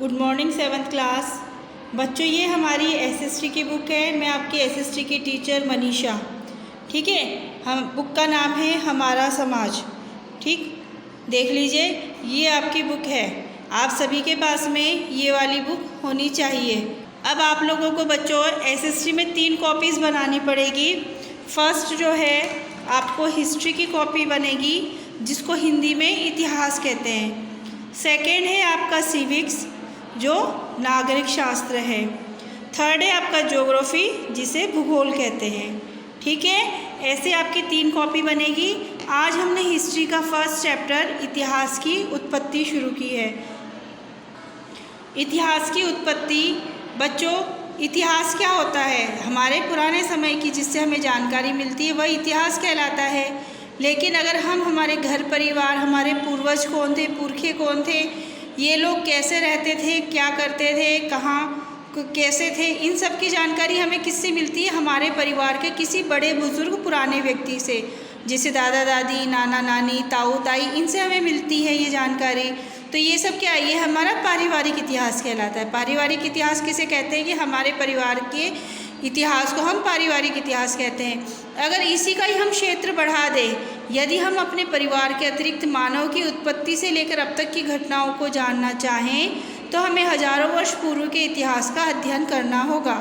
Good morning seventh class बच्चों। ये हमारी एसएसटी की बुक है। मैं आपकी एसएसटी की टीचर मनीषा। ठीक है, हम बुक का नाम है हमारा समाज। ठीक, देख लीजिए, ये आपकी बुक है। आप सभी के पास में ये वाली बुक होनी चाहिए। अब आप लोगों को बच्चों एसएसटी में 3 कॉपीज़ बनानी पड़ेगी। फर्स्ट जो है आपको हिस्ट्री की कॉपी बनेगी, जिसको हिंदी में इतिहास कहते हैं। सेकेंड है आपका सिविक्स, जो नागरिक शास्त्र है। थर्ड है आपका ज्योग्राफी, जिसे भूगोल कहते हैं। ठीक है, ऐसे आपकी 3 कॉपी बनेगी। आज हमने हिस्ट्री का फर्स्ट चैप्टर इतिहास की उत्पत्ति शुरू की है। इतिहास की उत्पत्ति बच्चों, इतिहास क्या होता है? हमारे पुराने समय की जिससे हमें जानकारी मिलती है वह इतिहास कहलाता है। लेकिन अगर हम हमारे घर परिवार, हमारे पूर्वज कौन थे, पुरखे कौन थे, ये लोग कैसे रहते थे, क्या करते थे, कहाँ कैसे थे, इन सब की जानकारी हमें किससे मिलती है? हमारे परिवार के किसी बड़े बुजुर्ग पुराने व्यक्ति से, जैसे दादा दादी, नाना नानी, ताऊ ताई, इनसे हमें मिलती है ये जानकारी। तो ये सब क्या है? ये हमारा पारिवारिक इतिहास कहलाता है। पारिवारिक इतिहास किसे कहते हैं? कि हमारे परिवार के इतिहास को हम पारिवारिक इतिहास कहते हैं। अगर इसी का ही हम क्षेत्र बढ़ा दें, यदि हम अपने परिवार के अतिरिक्त मानव की उत्पत्ति से लेकर अब तक की घटनाओं को जानना चाहें, तो हमें हजारों वर्ष पूर्व के इतिहास का अध्ययन करना होगा।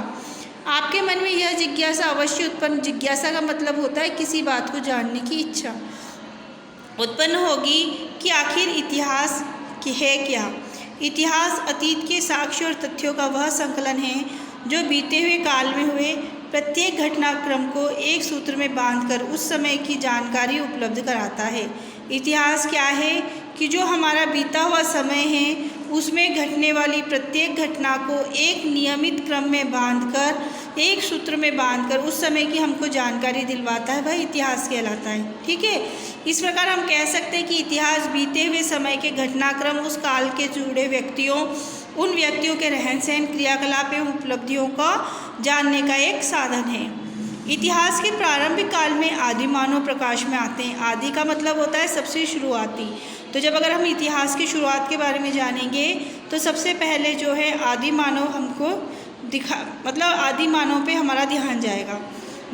आपके मन में यह जिज्ञासा अवश्य उत्पन्न, जिज्ञासा का मतलब होता है किसी बात को जानने की इच्छा उत्पन्न होगी कि आखिर इतिहास है क्या। इतिहास अतीत के साक्ष्य और तथ्यों का वह संकलन है जो बीते हुए काल में हुए प्रत्येक घटनाक्रम को एक सूत्र में बांधकर उस समय की जानकारी उपलब्ध कराता है। इतिहास क्या है? कि जो हमारा बीता हुआ समय है उसमें घटने वाली प्रत्येक घटना को एक नियमित क्रम में बांधकर, एक सूत्र में बांधकर उस समय की हमको जानकारी दिलवाता है, वह इतिहास कहलाता है। ठीक है, इस प्रकार हम कह सकते हैं कि इतिहास बीते हुए समय के घटनाक्रम, उस काल के जुड़े व्यक्तियों, उन व्यक्तियों के रहन सहन, क्रियाकलाप एवं उपलब्धियों का जानने का एक साधन है। इतिहास के प्रारंभिक काल में आदि मानव प्रकाश में आते हैं। आदि का मतलब होता है सबसे शुरुआती। तो जब अगर हम इतिहास की शुरुआत के बारे में जानेंगे तो सबसे पहले जो है आदि मानव हमको मतलब आदि मानव पे हमारा ध्यान जाएगा।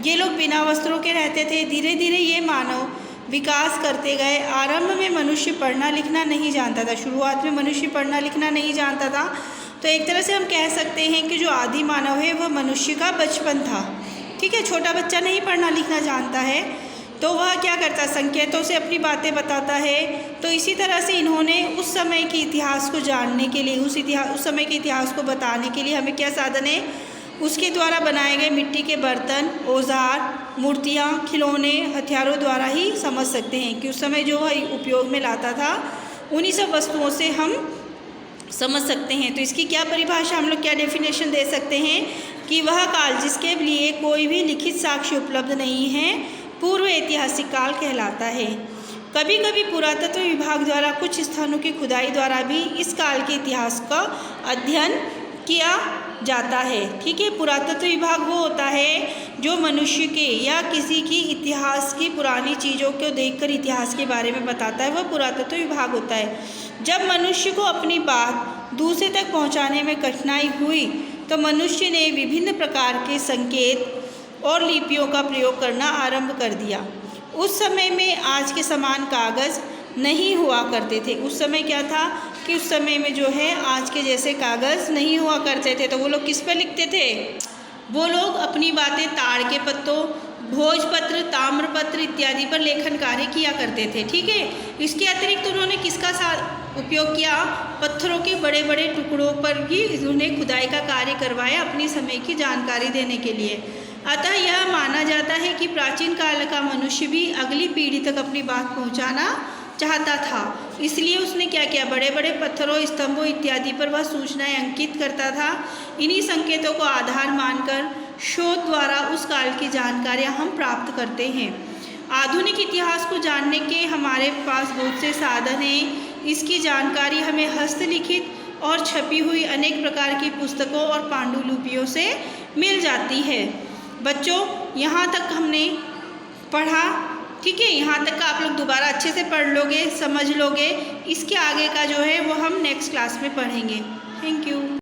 ये लोग बिना वस्त्रों के रहते थे। धीरे धीरे ये मानव विकास करते गए। आरंभ में मनुष्य पढ़ना लिखना नहीं जानता था। शुरुआत में मनुष्य पढ़ना लिखना नहीं जानता था। तो एक तरह से हम कह सकते हैं कि जो आदि मानव है वह मनुष्य का बचपन था। ठीक है, छोटा बच्चा नहीं पढ़ना लिखना जानता है तो वह क्या करता है? संकेतों से अपनी बातें बताता है। तो इसी तरह से इन्होंने उस समय के इतिहास को जानने के लिए, उस समय के इतिहास को बताने के लिए हमें क्या साधन है? उसके द्वारा बनाए गए मिट्टी के बर्तन, औजार, मूर्तियाँ, खिलौने, हथियारों द्वारा ही समझ सकते हैं कि उस समय जो वह उपयोग में लाता था, उन्हीं सब वस्तुओं से हम समझ सकते हैं। तो इसकी क्या परिभाषा, हम लोग क्या डेफिनेशन दे सकते हैं? कि वह काल जिसके लिए कोई भी लिखित साक्ष्य उपलब्ध नहीं है, पूर्व ऐतिहासिक काल कहलाता है। कभी कभी पुरातत्व विभाग द्वारा कुछ स्थानों की खुदाई द्वारा भी इस काल के इतिहास का अध्ययन किया जाता है। ठीक है, पुरातत्व विभाग वो होता है जो मनुष्य के या किसी की इतिहास की पुरानी चीज़ों को देखकर इतिहास के बारे में बताता है, वह पुरातत्व विभाग होता है। जब मनुष्य को अपनी बात दूसरे तक पहुंचाने में कठिनाई हुई तो मनुष्य ने विभिन्न प्रकार के संकेत और लिपियों का प्रयोग करना आरंभ कर दिया। उस समय में आज के समान कागज़ नहीं हुआ करते थे। उस समय क्या था कि उस समय में जो है आज के जैसे कागज़ नहीं हुआ करते थे। तो वो लोग किस पर लिखते थे? वो लोग अपनी बातें ताड़ के पत्तों, भोजपत्र, ताम्रपत्र इत्यादि पर लेखन कार्य किया करते थे। ठीक है, इसके अतिरिक्त उन्होंने किसका उपयोग किया? पत्थरों के बड़े बड़े टुकड़ों पर भी उन्होंने खुदाई का कार्य करवाया अपनी समय की जानकारी देने के लिए। अतः यह माना जाता है कि प्राचीन काल का मनुष्य भी अगली पीढ़ी तक अपनी बात पहुंचाना चाहता था। इसलिए उसने क्या किया? बड़े बड़े पत्थरों, स्तंभों इत्यादि पर वह सूचनाएं अंकित करता था। इन्हीं संकेतों को आधार मानकर शोध द्वारा उस काल की जानकारियां हम प्राप्त करते हैं। आधुनिक इतिहास को जानने के हमारे पास बहुत से साधन हैं। इसकी जानकारी हमें हस्तलिखित और छपी हुई अनेक प्रकार की पुस्तकों और पांडुलिपियों से मिल जाती है। बच्चों, यहाँ तक हमने पढ़ा ठीक है, यहाँ तक का आप लोग दोबारा अच्छे से पढ़ लोगे, समझ लोगे। इसके आगे का जो है वो हम नेक्स्ट क्लास में पढ़ेंगे। Thank you.